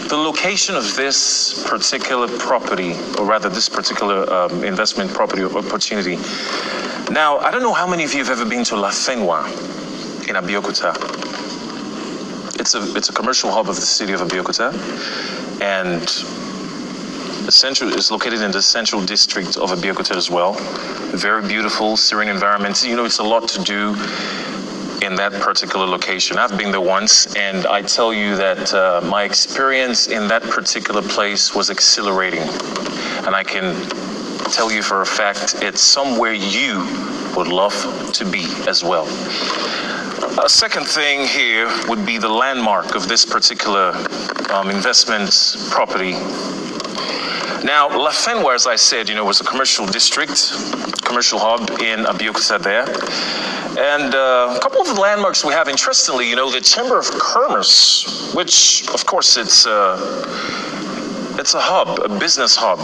the location of this particular property, or rather this particular investment property opportunity. Now, I don't know how many of you have ever been to La Fenwa in Abeokuta. It's a commercial hub of the city of Abeokuta, and it's located in the central district of Abeokuta as well. Very beautiful, serene environment. You know, it's a lot to do in that particular location. I've been there once, and I tell you that my experience in that particular place was exhilarating. And I can tell you for a fact, it's somewhere you would love to be as well. A second thing here would be the landmark of this particular investment property. Now, La Fenwa, as I said, you know, was a commercial district, commercial hub in Abeokuta there. And a couple of the landmarks we have, interestingly, you know, the Chamber of Commerce, which, of course, it's a hub, a business hub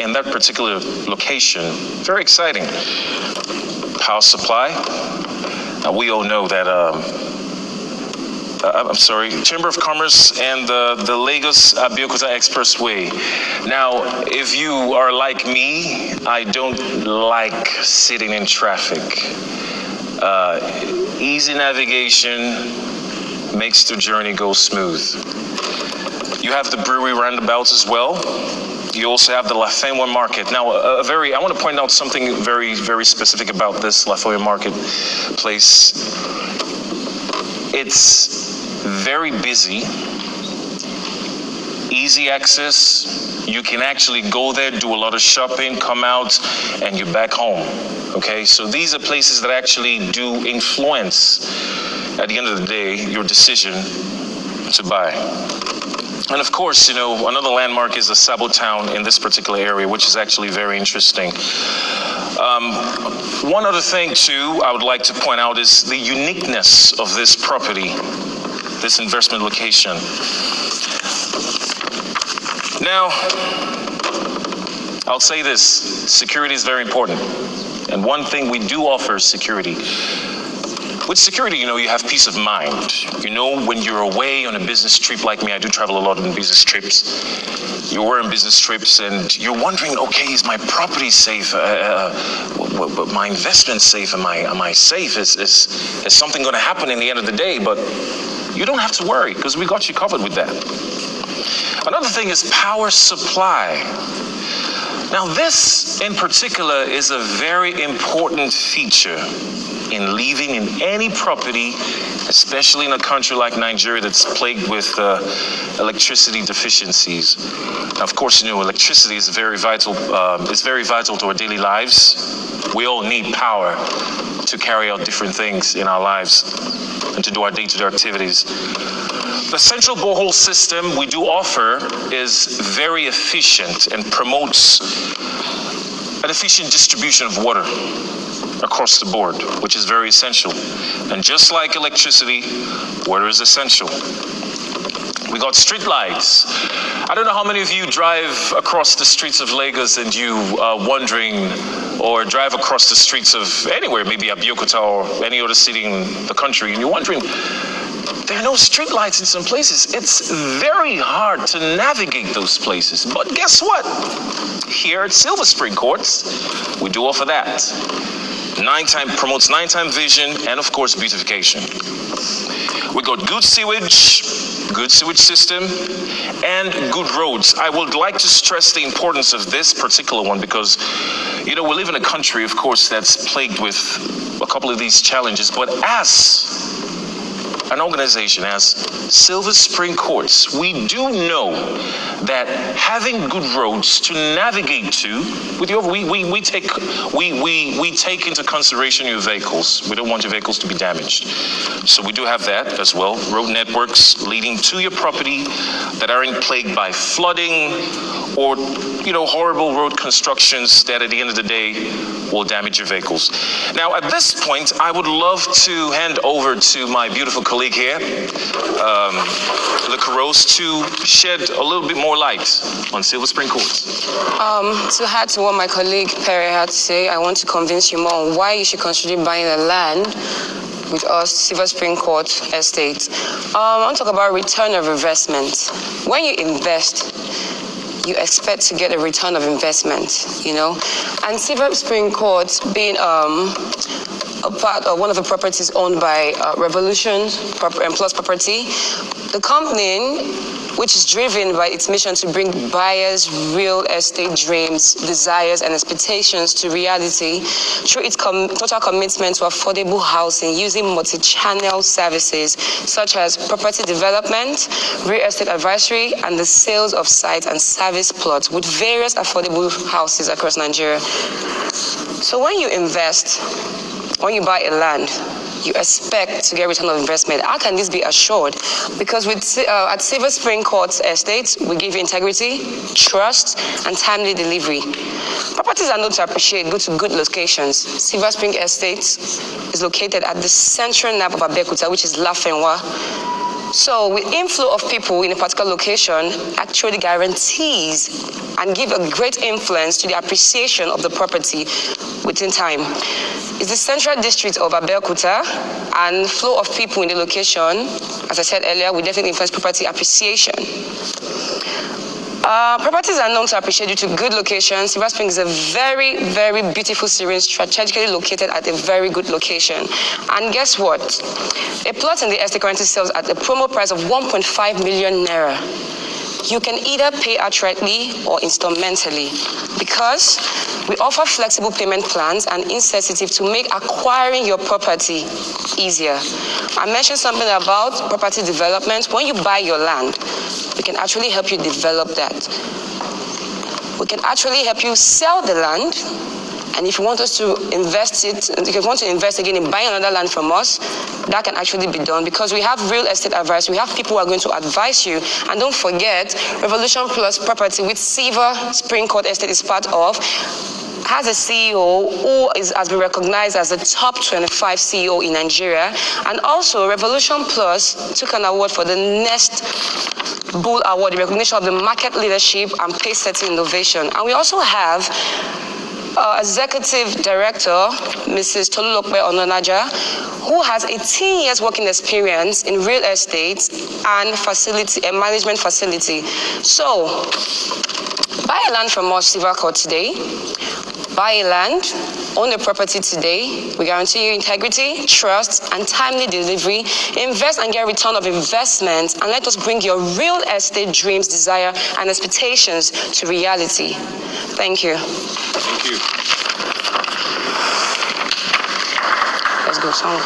in that particular location. Very exciting. Power supply. We all know that, Chamber of Commerce and the Lagos-Abeokuta Expressway. Now, if you are like me, I don't like sitting in traffic. Easy navigation makes the journey go smooth. You have the brewery roundabout as well. You also have the La Fenwa Market. Now, I want to point out something very, very specific about this La Fenwa Market place. It's very busy, easy access. You can actually go there, do a lot of shopping, come out, and you're back home. Okay, so these are places that actually do influence, at the end of the day, your decision to buy. And of course, you know, another landmark is the Sabo town in this particular area, which is actually very interesting. One other thing too, I would like to point out is the uniqueness of this property, this investment location. Now, I'll say this, security is very important. And one thing we do offer is security. With security, you know, you have peace of mind. You know, when you're away on a business trip like me, I do travel a lot on business trips. You're on business trips and you're wondering, okay, is my property safe? My investment safe? Am I safe? Is something going to happen in the end of the day? But you don't have to worry because we got you covered with that. Another thing is power supply. Now, this in particular is a very important feature in living in any property, especially in a country like Nigeria that's plagued with electricity deficiencies. Now, of course, you know, electricity is very vital. It's very vital to our daily lives. We all need power to carry out different things in our lives and to do our day-to-day activities. The central borehole system we do offer is very efficient and promotes an efficient distribution of water across the board, which is very essential. And just like electricity, water is essential. We got street lights. I don't know how many of you drive across the streets of Lagos and you are wondering, or drive across the streets of anywhere, maybe Abeokuta or any other city in the country, and you're wondering, there are no street lights in some places. It's very hard to navigate those places. But guess what? Here at Silverspring Courts, we do offer that. Promotes nighttime vision and of course beautification. We got good sewage system, and good roads. I would like to stress the importance of this particular one because, you know, we live in a country, of course, that's plagued with a couple of these challenges, but as an organization, as Silverspring Courts, we do know that having good roads to navigate to, we take into consideration your vehicles. We don't want your vehicles to be damaged. So we do have that as well. Road networks leading to your property that aren't plagued by flooding or, you know, horrible road constructions that at the end of the day will damage your vehicles. Now, at this point, I would love to hand over to my beautiful colleague here, Liquorose, to shed a little bit more light on Silverspring Courts. To add to what my colleague Perry had to say, I want to convince you more on why you should consider buying the land. with us, Silverspring Court Estate. I want to talk about return of investment. When you invest, you expect to get a return of investment, you know. And Silverspring Court being a part of one of the properties owned by Revolution Plus Property, the company, which is driven by its mission to bring buyers' real estate dreams, desires, and expectations to reality through its total commitment to affordable housing using multi-channel services such as property development, real estate advisory, and the sales of sites and service plots with various affordable houses across Nigeria. So when you invest, when you buy a land, you expect to get return of investment. How can this be assured? Because at Silverspring Court Estates, we give you integrity, trust, and timely delivery. Properties are known to appreciate go to good locations. Silverspring Estates is located at the central nab of Abeokuta, which is Lafenwa. So with inflow of people in a particular location actually guarantees and give a great influence to the appreciation of the property within time. It's the central district of Abeokuta, and flow of people in the location, as I said earlier, will definitely influence property appreciation. Properties are known to appreciate due to good locations. Silverspring is a very, very beautiful serene, strategically located at a very good location. And guess what? A plot in the estate currently sells at a promo price of 1.5 million naira. You can either pay outrightly or instrumentally because we offer flexible payment plans and insensitive to make acquiring your property easier. I mentioned something about property development. When you buy your land, we can actually help you develop that. We can actually help you sell the land. And if you want us to invest it, if you want to invest again in buying another land from us, that can actually be done because we have real estate advice. We have people who are going to advise you. And don't forget, Revolution Plus Property, which Silverspring Court Estate is part of, has a CEO who has been recognized as the top 25 CEO in Nigeria. And also, Revolution Plus took an award for the Next Bull Award, the recognition of the market leadership and pace-setting innovation. And we also have Executive Director, Mrs. Tolulokpe Onaja, who has 18 years working experience in real estate and management facility. So, buy a land from us, Silver Court, today. Buy a land, own a property today. We guarantee you integrity, trust, and timely delivery. Invest and get return of investment, and let us bring your real estate dreams, desire, and expectations to reality. Thank you. Thank you. Let's go, song.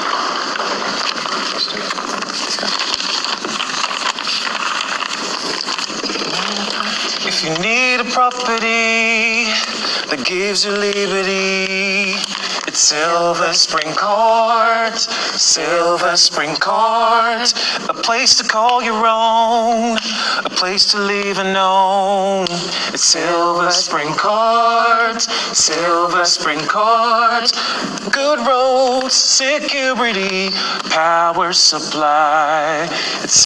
If you need a property that gives you liberty, it's Silverspring Court, Silverspring Court, a place to call your own, a place to live unknown. It's Silverspring Court, Silverspring Court, good roads, security, power supply. It's